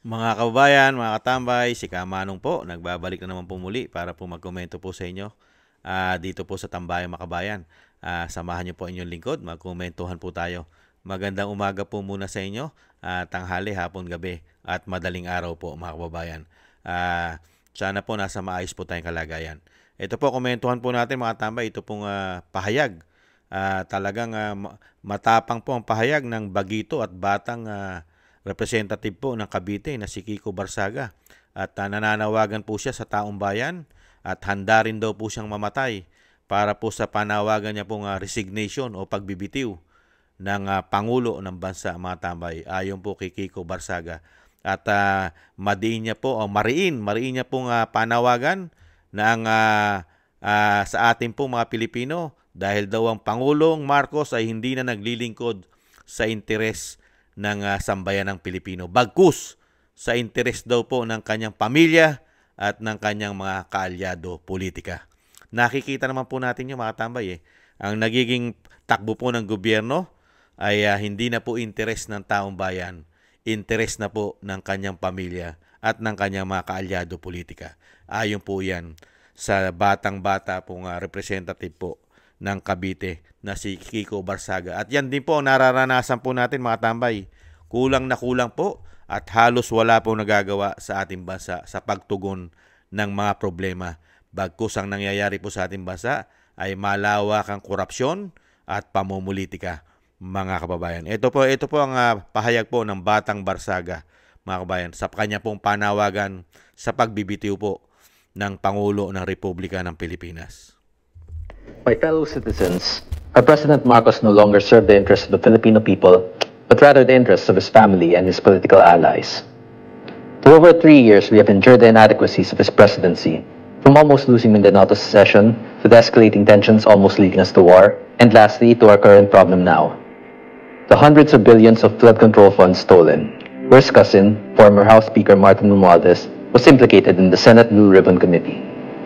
Mga kababayan, mga katambay, si Kamanong po, nagbabalik na naman po muli para po magkomento po sa inyo dito po sa Tambayang Makabayan. Samahan niyo po inyong lingkod, magkomentuhan po tayo. Magandang umaga po muna sa inyo, tanghali, hapon, gabi at madaling araw po mga kababayan. Sana po nasa maayos po tayong kalagayan. Ito po, komentuhan po natin mga tambay, ito pong pahayag. Talagang matapang po ang pahayag ng bagito at batang representative po ng Cavite na si Kiko Barsaga at nananawagan po siya sa taong bayan at handa rin daw po siyang mamatay para po sa panawagan niya pong resignation o pagbibitiw ng Pangulo ng bansa mga tambay ayon po kay Kiko Barsaga at madiin niya po o mariin niya pong panawagan na ang sa ating po mga Pilipino dahil daw ang Pangulong Marcos ay hindi na naglilingkod sa interes ng sambayan ng Pilipino. Bagkus sa interes daw po ng kanyang pamilya at ng kanyang mga kaalyado politika. Nakikita naman po natin yung mga tambay. Ang nagiging takbo po ng gobyerno ay hindi na po interes ng taong bayan. Interes na po ng kanyang pamilya at ng kanyang mga kaalyado politika. Ayon po yan sa batang-bata pong representative po ng Cavite na si Kiko Barsaga. At yan din po nararanasan po natin mga tambay. Kulang na kulang po at halos wala po nagagawa sa ating bansa sa pagtugon ng mga problema. Bagkus ang nangyayari po sa ating bansa ay malawak ang korupsyon at pamumulitika mga kababayan. Ito po ang pahayag po ng Batang Barsaga mga kababayan sa kanya pong panawagan sa pagbibitiw po ng Pangulo ng Republika ng Pilipinas. My fellow citizens, our President Marcos no longer served the interests of the Filipino people, but rather the interests of his family and his political allies. For over 3 years, we have endured the inadequacies of his presidency, from almost losing Mindanao to secession, to the escalating tensions almost leading us to war, and lastly, to our current problem now. The hundreds of billions of flood control funds stolen. Worst cousin, former House Speaker Martin Romualdez, was implicated in the Senate Blue Ribbon Committee.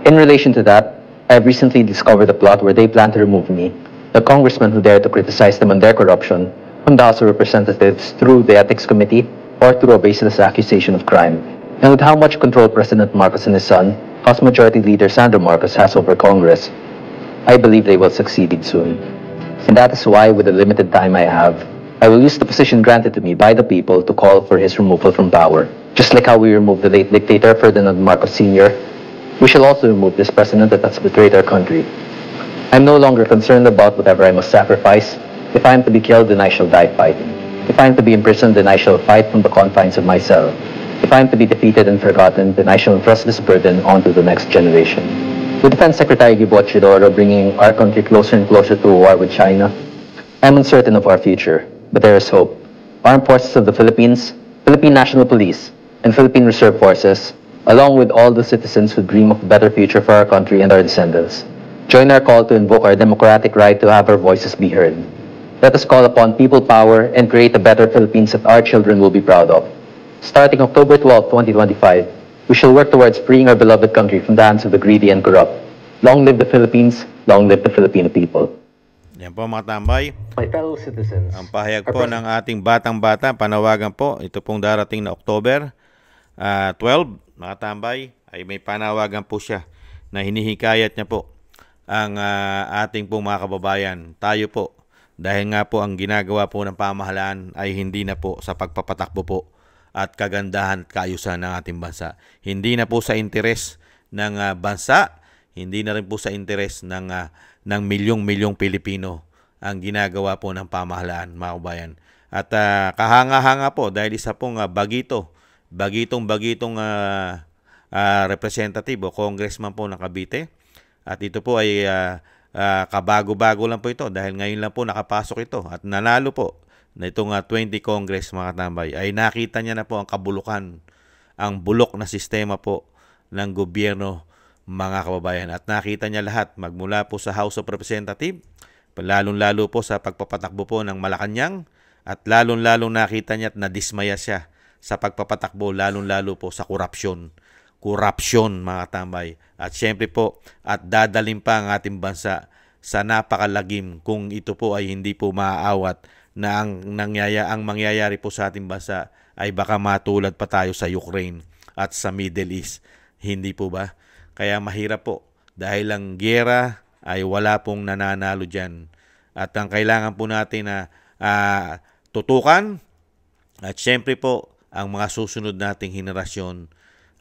In relation to that, I have recently discovered a plot where they plan to remove me, the congressman who dared to criticize them on their corruption, from the House of Representatives through the Ethics Committee or through a baseless accusation of crime. And with how much control President Marcos and his son, House Majority Leader Sandro Marcos, has over Congress, I believe they will succeed soon. And that is why, with the limited time I have, I will use the position granted to me by the people to call for his removal from power. Just like how we removed the late dictator Ferdinand Marcos Sr., we shall also remove this president that has betrayed our country. I'm no longer concerned about whatever I must sacrifice. If I am to be killed, then I shall die fighting. If I am to be imprisoned, then I shall fight from the confines of my cell. If I am to be defeated and forgotten, then I shall entrust this burden onto the next generation. With Defense Secretary Gibo Chidoro bringing our country closer and closer to a war with China, I'm uncertain of our future, but there is hope. Armed forces of the Philippines, Philippine National Police, and Philippine Reserve Forces, along with all the citizens who dream of a better future for our country and our descendants, join our call to invoke our democratic right to have our voices be heard. Let us call upon people power and create a better Philippines that our children will be proud of. Starting October 12, 2025, we shall work towards freeing our beloved country from the hands of the greedy and corrupt. Long live the Philippines, long live the Filipino people. Yan po mga tambay. My fellow citizens, ang pahayag po ng ating batang-bata, panawagan po, ito pong darating na October 12, mga tambay, ay may panawagan po siya na hinihikayat niya po ang ating pong mga kababayan. Tayo po, dahil nga po ang ginagawa po ng pamahalaan ay hindi na po sa pagpapatakbo po at kagandahan at kaayusan ng ating bansa. Hindi na po sa interes ng bansa, hindi na rin po sa interes ng milyong-milyong Pilipino ang ginagawa po ng pamahalaan, mga kabayan. At kahanga-hanga po dahil isa pong bagitong representative o congressman po ng Cavite. At ito po ay kabago-bago lang po ito dahil ngayon lang po nakapasok ito at nanalo po na itong 20 Congress mga tambay. Ay nakita niya na po ang kabulukan, ang bulok na sistema po ng gobyerno mga kababayan. At nakita niya lahat magmula po sa House of Representatives, lalong-lalo po sa pagpapatakbo po ng Malacanang at lalong-lalo nakita niya at nadismaya siya sa pagpapatakbo lalong-lalo po sa korupsyon. Korupsyon mga tambay. At syempre po at dadaling pa ang ating bansa sa napakalagim kung ito po ay hindi po maaawat na ang mangyayari po sa ating bansa ay baka matulad pa tayo sa Ukraine at sa Middle East. Hindi po ba? Kaya mahirap po dahil ang giyera ay wala pong nananalo dyan. At ang kailangan po natin na tutukan at syempre po ang mga susunod nating henerasyon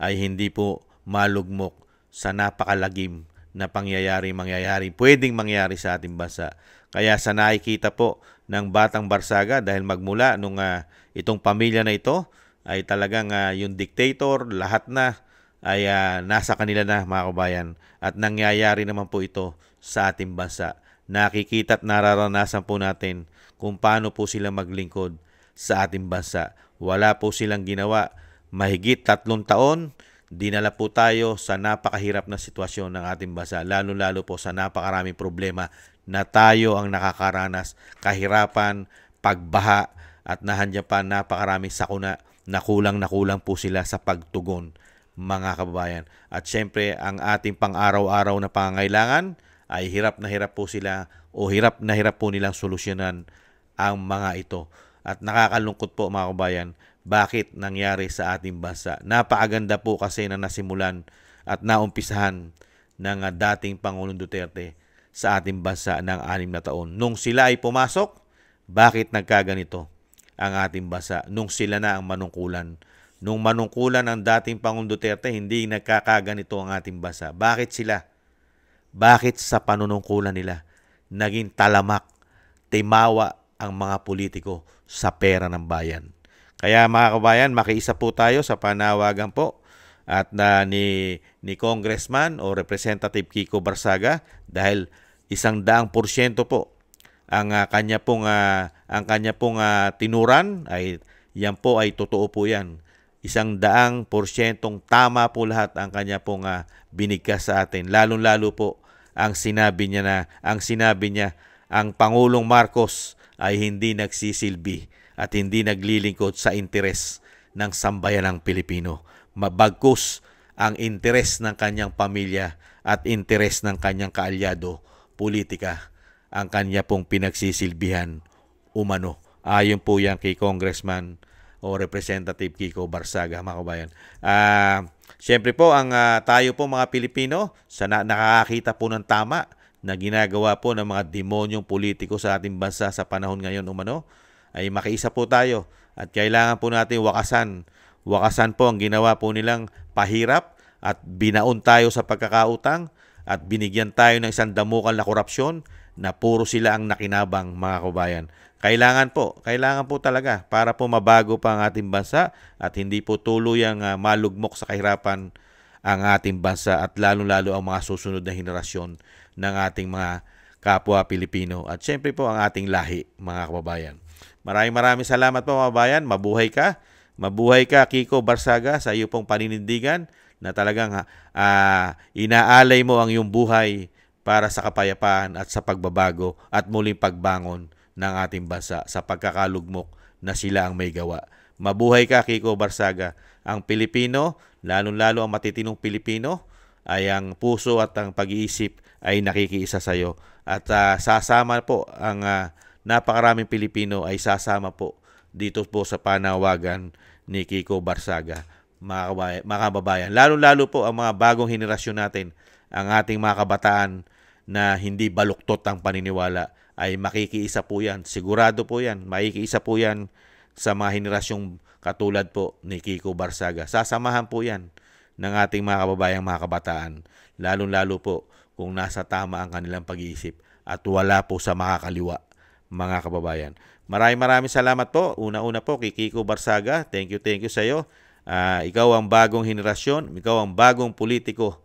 ay hindi po malugmok sa napakalagim na pwedeng mangyari sa ating bansa. Kaya sa nakikita po ng Batang Barsaga dahil magmula nung itong pamilya na ito ay talagang yung dictator, lahat na ay nasa kanila na mga kabayan. At nangyayari naman po ito sa ating bansa. Nakikita at nararanasan po natin kung paano po sila maglingkod sa ating bansa. Wala po silang ginawa. Mahigit 3 taon, dinala po tayo sa napakahirap na sitwasyon ng ating bansa. Lalo-lalo po sa napakaraming problema na tayo ang nakakaranas. Kahirapan, pagbaha, at nahandyan pa napakaraming sakuna na kulang po sila sa pagtugon, mga kababayan. At syempre, ang ating pang-araw-araw na pangangailangan ay hirap na hirap po sila o hirap na hirap po nilang solusyonan ang mga ito. At nakakalungkot po mga kababayan, bakit nangyari sa ating bansa. Napakaganda po kasi na nasimulan at naumpisahan ng dating Pangulong Duterte sa ating bansa ng 6 na taon. Nung sila ay pumasok, bakit nagkaganito ang ating bansa? Nung sila na ang manungkulan. Nung manungkulan ang dating Pangulong Duterte, hindi nagkakaganito ang ating bansa. Bakit sila? Bakit sa panunungkulan nila naging talamak, timawa ang mga politiko sa pera ng bayan? Kaya mga kabayan, makiisa po tayo sa panawagan po at ni Congressman o Representative Kiko Barsaga dahil 100% po ang kanya pong tinuran ay yan po ay totoo po yan. 100% tama po lahat ang kanya pong binigkas sa atin. Lalong-lalo po ang sinabi niya ang Pangulong Marcos ay hindi nagsisilbi at hindi naglilingkod sa interes ng sambayanang Pilipino. Mabagkus ang interes ng kanyang pamilya at interes ng kanyang kaalyado, politika, ang kanya pong pinagsisilbihan umano. Ayon po yan kay Congressman o Representative Kiko Barsaga, mga kabayan. Siyempre po, tayo po mga Pilipino, nakakakita po ng tama na ginagawa po ng mga demonyong politiko sa ating bansa sa panahon ngayon umano, ay makiisa po tayo at kailangan po natin wakasan. Wakasan po ang ginawa po nilang pahirap at binaon tayo sa pagkakautang at binigyan tayo ng isang damukal na korupsyon na puro sila ang nakinabang, mga kabayan. Kailangan po talaga para po mabago pa ang ating bansa at hindi po tuluyang malugmok sa kahirapan ang ating bansa at lalong-lalo ang mga susunod na henerasyon ng ating mga kapwa Pilipino at syempre po ang ating lahi, mga kababayan. Maraming salamat po mga kababayan. Mabuhay ka Kiko Barsaga sa iyo pong paninindigan na talagang inaalay mo ang iyong buhay para sa kapayapaan at sa pagbabago at muling pagbangon ng ating bansa sa pagkakalugmok na sila ang may gawa. Mabuhay ka Kiko Barsaga. Ang Pilipino, lalong-lalo ang matitinong Pilipino, ay ang puso at ang pag-iisip ay nakikiisa sa iyo. At sasama po ang napakaraming Pilipino ay sasama po dito po sa panawagan ni Kiko Barsaga, mga kababayan. Lalo-lalo po ang mga bagong henerasyon natin, ang ating mga kabataan na hindi baluktot ang paniniwala ay makikiisa po yan. Sigurado po yan. Makikiisa po yan sa mga henerasyong katulad po ni Kiko Barsaga. Sasamahan po yan ng ating mga kababayang mga kabataan. Lalo-lalo po kung nasa tama ang kanilang pag-iisip at wala po sa makakaliwa, mga kababayan. Maraming salamat po. Una-una po kay Kiko Barsaga. Thank you sa iyo. Ikaw ang bagong henerasyon, ikaw ang bagong politiko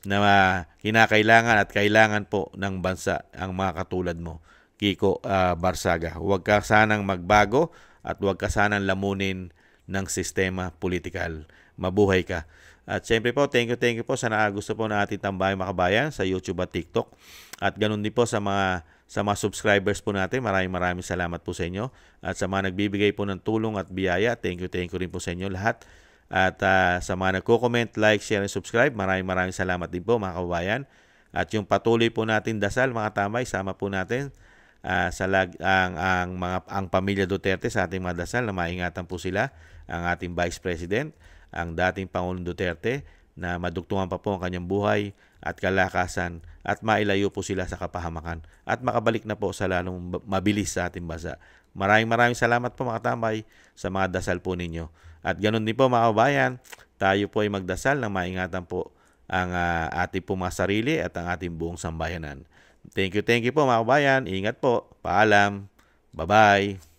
na kinakailangan at kailangan po ng bansa ang mga katulad mo, Kiko Barsaga. Huwag ka sanang magbago at huwag ka sanang lamunin ng sistema politikal. Mabuhay ka. At syempre po, thank you po sa gusto po na ating tambayang makabayan sa YouTube at TikTok. At ganun din po sa mga subscribers po natin. Maraming salamat po sa inyo. At sa mga nagbibigay po ng tulong at biyaya, thank you rin po sa inyo lahat. At sa mga nagko-comment, like, share, and subscribe, maraming salamat din po mga kababayan. At yung patuloy po natin dasal, mga tambay, sama po natin ang pamilya Duterte sa ating mga dasal na maingatan po sila ang ating Vice President, ang dating Pangulong Duterte, na madugtungan pa po ang kanyang buhay at kalakasan at mailayo po sila sa kapahamakan at makabalik na po sa lalong mabilis sa ating bansa. Maraming salamat po mga tambay sa mga dasal po ninyo. At ganun din po mga kabayan, tayo po ay magdasal na maingatan po ang ating po mga sarili at ang ating buong sambayanan. Thank you po mga kabayan. Ingat po. Paalam. Bye-bye.